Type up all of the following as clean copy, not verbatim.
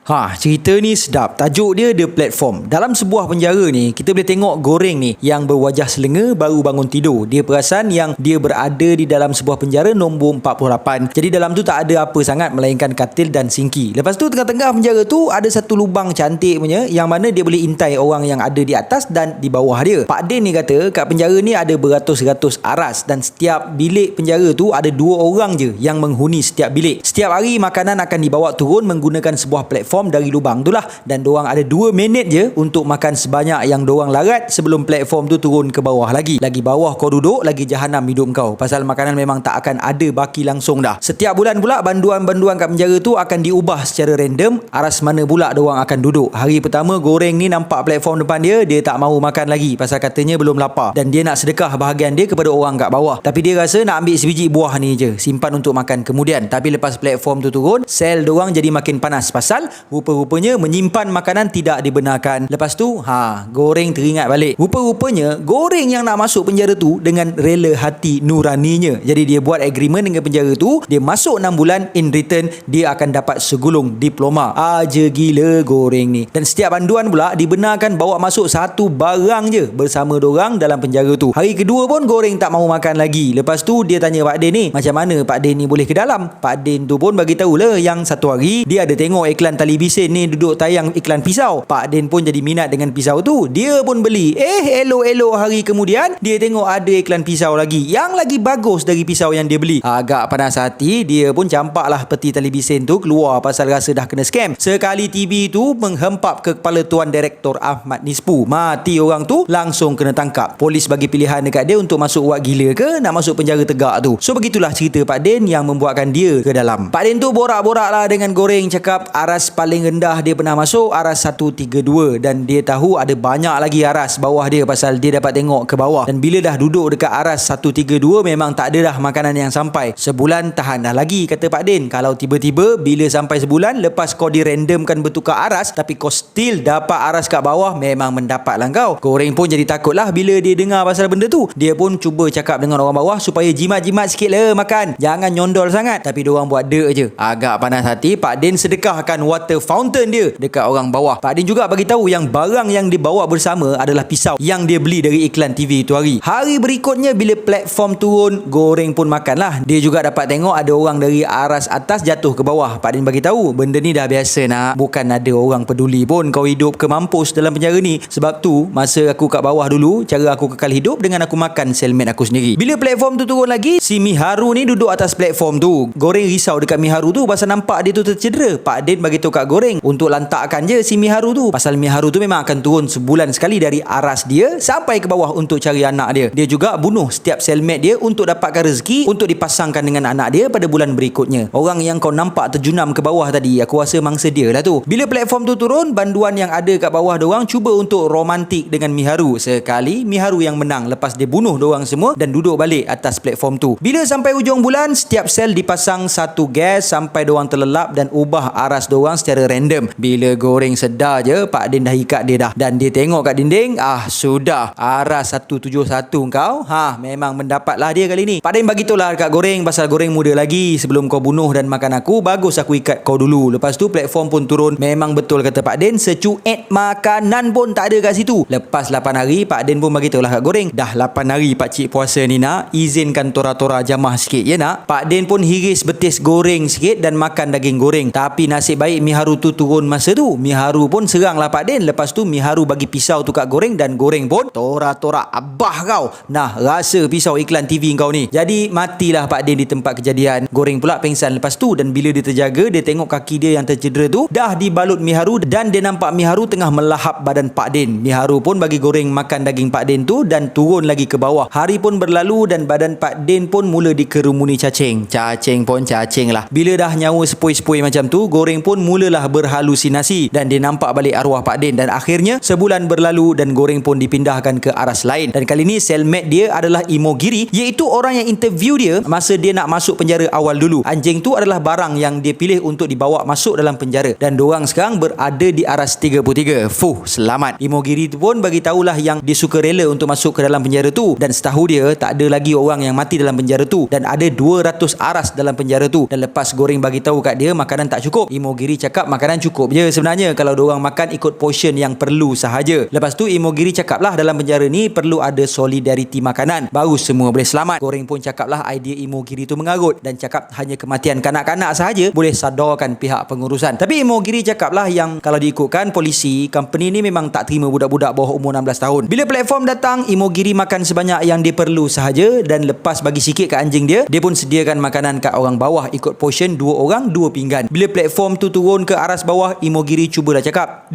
Cerita ni sedap. Tajuk dia The Platform. Dalam sebuah penjara ni, kita boleh tengok Goreng ni yang berwajah selenga baru bangun tidur. Dia perasan yang dia berada di dalam sebuah penjara nombor 48. Jadi dalam tu tak ada apa sangat melainkan katil dan sinki. Lepas tu tengah-tengah penjara tu ada satu lubang cantik punya yang mana dia boleh intai orang yang ada di atas dan di bawah dia. Pak Din ni kata kat penjara ni ada beratus-ratus aras dan setiap bilik penjara tu ada 2 orang je yang menghuni setiap bilik. Setiap hari makanan akan dibawa turun menggunakan sebuah platform dari lubang tu lah, dan diorang ada 2 minit je untuk makan sebanyak yang diorang larat sebelum platform tu turun ke bawah lagi. Lagi bawah kau duduk, lagi jahanam hidup kau, pasal makanan memang tak akan ada baki langsung dah. Setiap bulan pula banduan-banduan kat penjara tu akan diubah secara random aras mana pula diorang akan duduk. Hari pertama Goreng ni nampak platform depan dia, dia tak mahu makan lagi pasal katanya belum lapar dan dia nak sedekah bahagian dia kepada orang kat bawah. Tapi dia rasa nak ambil sebiji buah ni je, simpan untuk makan kemudian. Tapi lepas platform tu turun, sel diorang jadi makin panas pasal rupa-rupanya menyimpan makanan tidak dibenarkan. Lepas tu, Goreng teringat balik. Rupa-rupanya, Goreng yang nak masuk penjara tu dengan rela hati nuraninya. Jadi dia buat agreement dengan penjara tu, dia masuk 6 bulan, in return, dia akan dapat segulung diploma. Aja gila Goreng ni. Dan setiap banduan pula dibenarkan bawa masuk satu barang je bersama dorang dalam penjara tu. Hari kedua pun Goreng tak mahu makan lagi. Lepas tu dia tanya Pak Din ni, macam mana Pak Din ni boleh ke dalam? Pak Din tu pun bagi tahulah yang satu hari dia ada tengok iklan Talibisen ni duduk tayang iklan pisau. Pak Din pun jadi minat dengan pisau tu. Dia pun beli. Elok-elok hari kemudian dia tengok ada iklan pisau lagi yang lagi bagus dari pisau yang dia beli. Agak panas hati, dia pun campaklah peti Talibisen tu keluar pasal rasa dah kena scam. Sekali TV tu menghempap ke kepala Tuan Direktor Ahmad Nispu. Mati orang tu, langsung kena tangkap. Polis bagi pilihan dekat dia untuk masuk wad gila ke nak masuk penjara tegak tu. So begitulah cerita Pak Din yang membuatkan dia ke dalam. Pak Din tu borak-borak lah dengan Goreng, cakap aras paling rendah dia pernah masuk aras 132 dan dia tahu ada banyak lagi aras bawah dia pasal dia dapat tengok ke bawah. Dan bila dah duduk dekat aras 132 memang tak ada dah makanan yang sampai. Sebulan tahan dah lagi, kata Pak Din. Kalau tiba-tiba bila sampai sebulan lepas kau dirandomkan bertukar aras tapi kau still dapat aras kat bawah, memang mendapat lah kau. Goreng pun jadi takut lah bila dia dengar pasal benda tu. Dia pun cuba cakap dengan orang bawah supaya jimat-jimat sikit lah makan, jangan nyondol sangat. Tapi diorang buat dek je. Agak panas hati, Pak Din sedekahkan water fountain dia dekat orang bawah. Pak Din juga bagi tahu yang barang yang dibawa bersama adalah pisau yang dia beli dari iklan TV tu hari. Hari berikutnya bila platform turun, Goreng pun makan lah. Dia juga dapat tengok ada orang dari aras atas jatuh ke bawah. Pak Din bagi tahu benda ni dah biasa nak, bukan ada orang peduli pun kau hidup ke mampus dalam penjara ni. Sebab tu masa aku kat bawah dulu, cara aku kekal hidup dengan aku makan cellmate aku sendiri. Bila platform tu turun lagi, si Miharu ni duduk atas platform tu. Goreng risau dekat Miharu tu pasal nampak dia tu tercedera. Pak Din bagi tahu kat Goreng untuk lantakkan je si Miharu tu, pasal Miharu tu memang akan turun sebulan sekali dari aras dia sampai ke bawah untuk cari anak dia. Dia juga bunuh setiap cellmate dia untuk dapatkan rezeki untuk dipasangkan dengan anak dia pada bulan berikutnya. Orang yang kau nampak terjunam ke bawah tadi, aku rasa mangsa dia lah tu. Bila platform tu turun, banduan yang ada kat bawah diorang cuba untuk romantik dengan Miharu. Sekali Miharu yang menang lepas dia bunuh diorang semua dan duduk balik atas platform tu. Bila sampai hujung bulan, setiap sel dipasang satu gas sampai diorang terlelap dan ubah aras diorang secara random. Bila Goreng sedar je, Pak Din dah ikat dia dah. Dan dia tengok kat dinding, sudah, aras 171 kau, memang mendapatlah dia kali ni. Pak Din bagi tahulah dekat Goreng pasal Goreng muda lagi, sebelum kau bunuh dan makan aku, bagus aku ikat kau dulu. Lepas tu platform pun turun. Memang betul kata Pak Din, secuet makanan pun tak ada kat situ. Lepas 8 hari, Pak Din pun bagi tahulah kat Goreng, dah 8 hari pakcik puasa ni nak, izinkan tora-tora jamah sikit ya nak. Pak Din pun hiris betis goreng sikit dan makan daging goreng. Tapi nasib baik Miharu tu turun masa tu. Miharu pun seranglah Pak Din. Lepas tu Miharu bagi pisau tu kat Goreng dan Goreng pun tora-tora abah kau. Nah, rasa pisau iklan TV kau ni. Jadi matilah Pak Din di tempat kejadian. Goreng pula pengsan lepas tu, dan bila dia terjaga, dia tengok kaki dia yang tercedera tu dah dibalut Miharu dan dia nampak Miharu tengah melahap badan Pak Din. Miharu pun bagi Goreng makan daging Pak Din tu dan turun lagi ke bawah. Hari pun berlalu dan badan Pak Din pun mula dikerumuni cacing. Cacing pun cacing lah. Bila dah nyawa sepoi-sepoi macam tu, Goreng pun mulalah berhalusinasi dan dia nampak balik arwah Pak Din. Dan akhirnya sebulan berlalu dan Goreng pun dipindahkan ke aras lain. Dan kali ni cellmate dia adalah Imogiri, iaitu orang yang interview dia masa dia nak masuk penjara awal dulu. Anjing tu adalah barang yang dia pilih untuk dibawa masuk dalam penjara. Dan diorang sekarang berada di aras 33. Selamat. Imogiri tu pun bagi tahulah yang dia suka rela untuk masuk ke dalam penjara tu. Dan setahu dia tak ada lagi orang yang mati dalam penjara tu dan ada 200 aras dalam penjara tu. Dan lepas Goreng bagi tahu kat dia makanan tak cukup, Imogiri cakap cakap makanan cukup je sebenarnya kalau diorang makan ikut portion yang perlu sahaja. Lepas tu Imogiri cakaplah dalam penjara ni perlu ada solidariti makanan baru semua boleh selamat. Goreng pun cakaplah idea Imogiri tu mengarut dan cakap hanya kematian kanak-kanak sahaja boleh sadarkan pihak pengurusan. Tapi Imogiri cakaplah yang kalau diikutkan polisi, company ni memang tak terima budak-budak bawah umur 16 tahun. Bila platform datang, Imogiri makan sebanyak yang dia perlu sahaja dan lepas bagi sikit kat anjing dia pun sediakan makanan kat orang bawah ikut portion 2 orang 2 pinggan. Bila platform tu turun ke aras bawah, Imogiri cubalah cakap,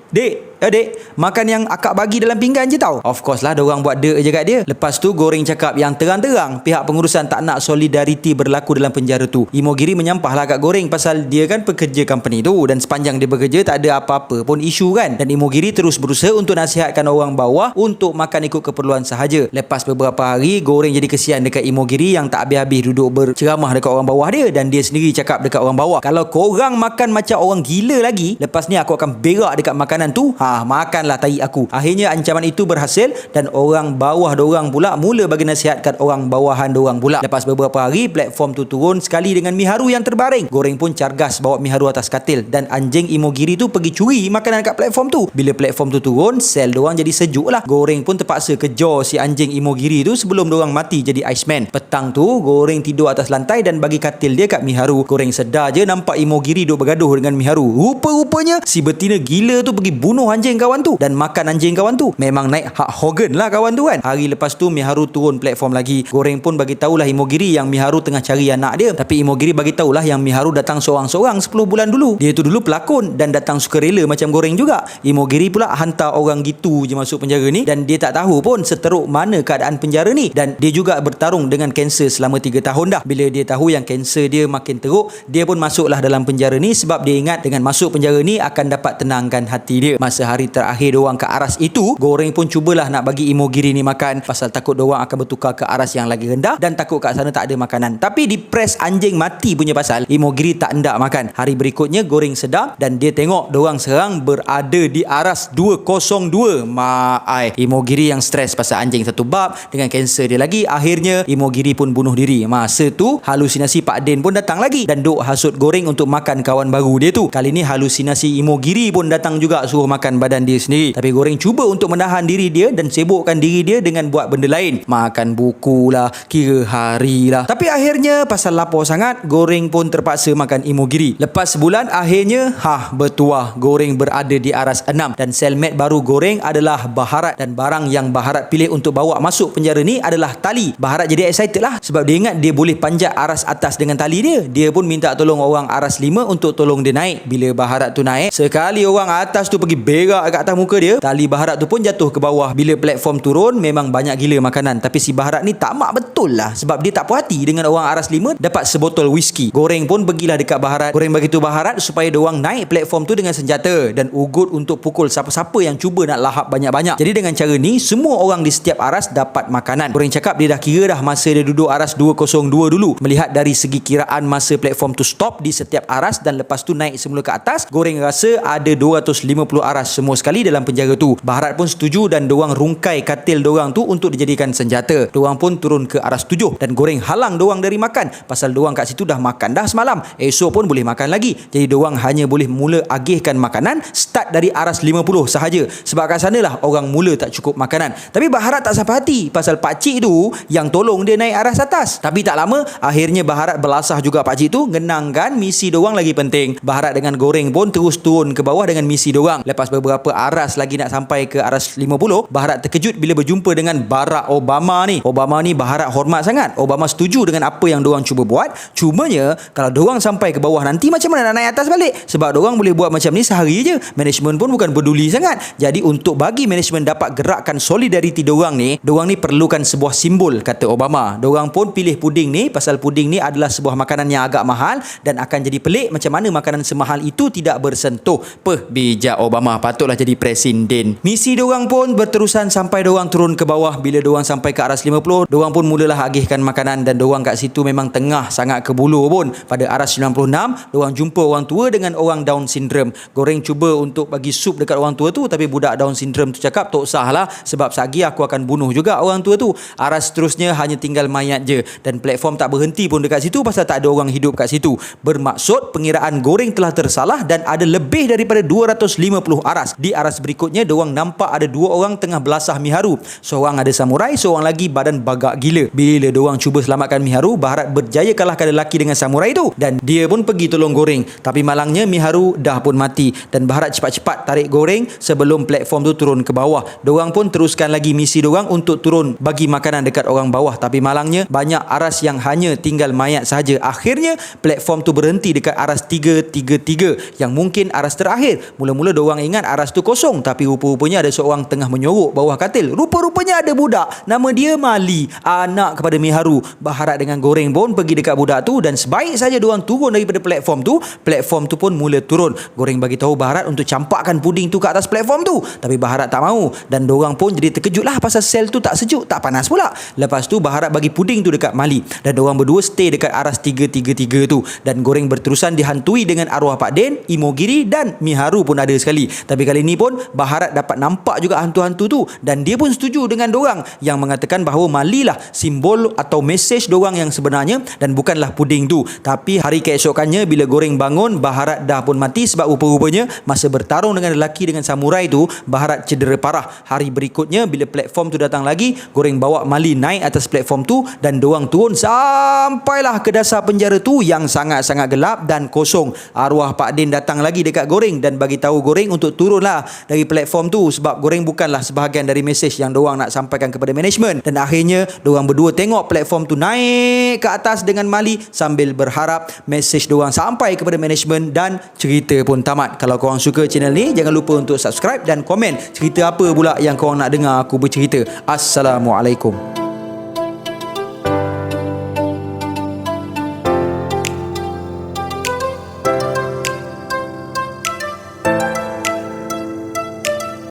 Dek, makan yang akak bagi dalam pinggan je tau. Of course lah, diorang buat dek je kat dia. Lepas tu Goreng cakap yang terang-terang pihak pengurusan tak nak solidariti berlaku dalam penjara tu. Imogiri menyampahlah kat Goreng pasal dia kan pekerja company tu dan sepanjang dia bekerja tak ada apa-apa pun isu kan. Dan Imogiri terus berusaha untuk nasihatkan orang bawah untuk makan ikut keperluan sahaja. Lepas beberapa hari, Goreng jadi kesian dekat Imogiri yang tak habis-habis duduk berceramah dekat orang bawah dia dan dia sendiri cakap dekat orang bawah, kalau korang makan macam orang gila lagi, lepas ni aku akan berak dekat makanan tu, makanlah tai aku. Akhirnya ancaman itu berhasil dan orang bawah dorang pula mula bagi nasihat kat orang bawahan dorang pula. Lepas beberapa hari, platform tu turun sekali dengan Miharu yang terbaring. Goreng pun cargas bawa Miharu atas katil dan anjing Imogiri tu pergi curi makanan kat platform tu. Bila platform tu turun, sel dorang jadi sejuk lah. Goreng pun terpaksa kejar si anjing Imogiri tu sebelum dorang mati jadi Iceman. Petang tu, Goreng tidur atas lantai dan bagi katil dia kat Miharu. Goreng sedar je nampak Imogiri duk bergaduh dengan Miharu. Rupa-rupanya si betina gila tu pergi bunuh anjing kawan tu dan makan anjing kawan tu. Memang naik hak Hogan lah kawan tu kan. Hari lepas tu Miharu turun platform lagi. Goreng pun bagi tahulah Imogiri yang Miharu tengah cari anak dia. Tapi Imogiri bagi tahulah yang Miharu datang seorang-seorang 10 bulan dulu. Dia tu dulu pelakon dan datang sukarela macam Goreng juga. Imogiri pula hantar orang gitu je masuk penjara ni dan dia tak tahu pun seteruk mana keadaan penjara ni dan dia juga bertarung dengan kanser selama 3 tahun dah. Bila dia tahu yang kanser dia makin teruk, dia pun masuklah dalam penjara ni sebab dia ingat dengan masuk penjara ni akan dapat tenangkan hati dia. Masa hari terakhir diorang ke aras itu, Goreng pun cubalah nak bagi Imogiri ni makan pasal takut diorang akan bertukar ke aras yang lagi rendah dan takut kat sana tak ada makanan. Tapi di press anjing mati punya pasal, Imogiri tak hendak makan. Hari berikutnya Goreng sedar dan dia tengok diorang serang berada di aras 202. Imogiri yang stres pasal anjing satu bab dengan kanser dia lagi. Akhirnya Imogiri pun bunuh diri. Masa tu halusinasi Pak Din pun datang lagi dan duk hasut Goreng untuk makan kawan baru dia tu. Kali ni halusinasi Imogiri pun datang juga suruh makan badan dia sendiri. Tapi Goreng cuba untuk menahan diri dia dan sibukkan diri dia dengan buat benda lain. Makan buku lah, kira hari lah. Tapi akhirnya pasal lapar sangat, Goreng pun terpaksa makan Imogiri. Lepas sebulan, akhirnya bertuah Goreng berada di aras 6 dan cellmate baru Goreng adalah Baharat dan barang yang Baharat pilih untuk bawa masuk penjara ni adalah tali. Baharat jadi excited lah sebab dia ingat dia boleh panjat aras atas dengan tali dia. Dia pun minta tolong orang aras 5 untuk tolong dia naik. Bila Baharat tu naik, sekali orang atas tu pergi berak kat atas muka dia, tali Baharat tu pun jatuh ke bawah. Bila platform turun, memang banyak gila makanan. Tapi si Baharat ni tak mak betul lah sebab dia tak puas hati dengan orang aras 5 dapat sebotol whisky. Goreng pun pergilah dekat Baharat. Goreng bagi tahu Baharat supaya diorang naik platform tu dengan senjata dan ugut untuk pukul siapa-siapa yang cuba nak lahap banyak-banyak. Jadi dengan cara ni, semua orang di setiap aras dapat makanan. Goreng cakap dia dah kira dah masa dia duduk aras 202 dulu. Melihat dari segi kiraan masa platform tu stop di setiap aras dan lepas tu naik semula ke atas, Goreng rasa ada 250 aras semua sekali dalam penjara tu. Baharat pun setuju dan diorang rungkai katil diorang tu untuk dijadikan senjata. Diorang pun turun ke aras 7 dan Goreng halang diorang dari makan pasal diorang kat situ dah makan dah semalam. Esok pun boleh makan lagi. Jadi diorang hanya boleh mula agihkan makanan start dari aras 50 sahaja sebab kat sanalah orang mula tak cukup makanan. Tapi Baharat tak sampai hati pasal pakcik tu yang tolong dia naik aras atas. Tapi tak lama, akhirnya Baharat belasah juga pakcik tu ngenangkan misi diorang lagi penting. Baharat dengan Goreng pun terus turun ke bawah dengan misi diorang. Lepas beberapa aras lagi nak sampai ke aras 50, Baharat terkejut bila berjumpa dengan Barack Obama ni. Obama ni Baharat hormat sangat. Obama setuju dengan apa yang diorang cuba buat. Cumanya kalau diorang sampai ke bawah nanti macam mana nak naik atas balik? Sebab diorang boleh buat macam ni sehari je. Management pun bukan peduli sangat. Jadi untuk bagi management dapat gerakkan solidariti diorang ni perlukan sebuah simbol, kata Obama. Diorang pun pilih puding ni pasal puding ni adalah sebuah makanan yang agak mahal dan akan jadi pelik macam mana makanan semahal itu tidak bersentuh. Bijak Obama. patutlah jadi presiden. Misi diorang pun berterusan sampai diorang turun ke bawah. Bila diorang sampai ke aras 50, diorang pun mulalah agihkan makanan dan diorang kat situ memang tengah sangat ke bulu pun. Pada aras 96, diorang jumpa orang tua dengan orang Down syndrome. Goreng cuba untuk bagi sup dekat orang tua tu, tapi budak Down syndrome tu cakap tak usah lah, sebab sagi aku akan bunuh juga orang tua tu. Aras seterusnya hanya tinggal mayat je, dan platform tak berhenti pun dekat situ pasal tak ada orang hidup kat situ. Bermaksud pengiraan Goreng telah tersalah dan ada lebih daripada 250 aras. Di aras berikutnya diorang nampak ada dua orang tengah belasah Miharu. Seorang ada samurai, seorang lagi badan bagak gila. Bila diorang cuba selamatkan Miharu, Bharat berjaya kalahkan lelaki dengan samurai tu dan dia pun pergi tolong Goreng. Tapi malangnya Miharu dah pun mati dan Bharat cepat-cepat tarik Goreng sebelum platform tu turun ke bawah. Diorang pun teruskan lagi misi diorang untuk turun bagi makanan dekat orang bawah, tapi malangnya banyak aras yang hanya tinggal mayat saja. Akhirnya platform tu berhenti dekat aras 333 yang mungkin aras terakhir. Mula-mula diorang ingat aras tu kosong, tapi rupa-rupanya ada seorang tengah menyorok bawah katil. Rupa-rupanya ada budak, nama dia Mali, anak kepada Miharu. Bharat dengan Goreng pun pergi dekat budak tu dan sebaik saja diorang turun daripada platform tu pun mula turun. Goreng bagi tahu Bharat untuk campakkan puding tu ke atas platform tu, tapi Bharat tak mahu dan diorang pun jadi terkejut lah pasal sel tu tak sejuk, tak panas pula. Lepas tu Bharat bagi puding tu dekat Mali dan diorang berdua stay dekat aras 333 tu, dan Goreng berterusan dihantui dengan arwah Pak Din, Imogiri dan Miharu pun ada sekali. Tapi kali ni pun Bharat dapat nampak juga hantu-hantu tu dan dia pun setuju dengan diorang yang mengatakan bahawa Mali lah simbol atau mesej diorang yang sebenarnya dan bukanlah puding tu. Tapi hari keesokannya bila Goreng bangun, Bharat dah pun mati sebab rupa-rupanya masa bertarung dengan lelaki dengan samurai tu, Bharat cedera parah. Hari berikutnya bila platform tu datang lagi, Goreng bawa Mali naik atas platform tu dan diorang turun sampailah ke dasar penjara tu yang sangat-sangat gelap dan kosong. Arwah Pak Din datang lagi dekat Goreng dan bagi tahu Goreng untuk turunlah dari platform tu sebab Goreng bukanlah sebahagian dari mesej yang diorang nak sampaikan kepada management. Dan akhirnya diorang berdua tengok platform tu naik ke atas dengan Mali sambil berharap mesej diorang sampai kepada management dan cerita pun tamat. Kalau korang suka channel ni, jangan lupa untuk subscribe dan komen cerita apa pula yang korang nak dengar aku bercerita. Assalamualaikum.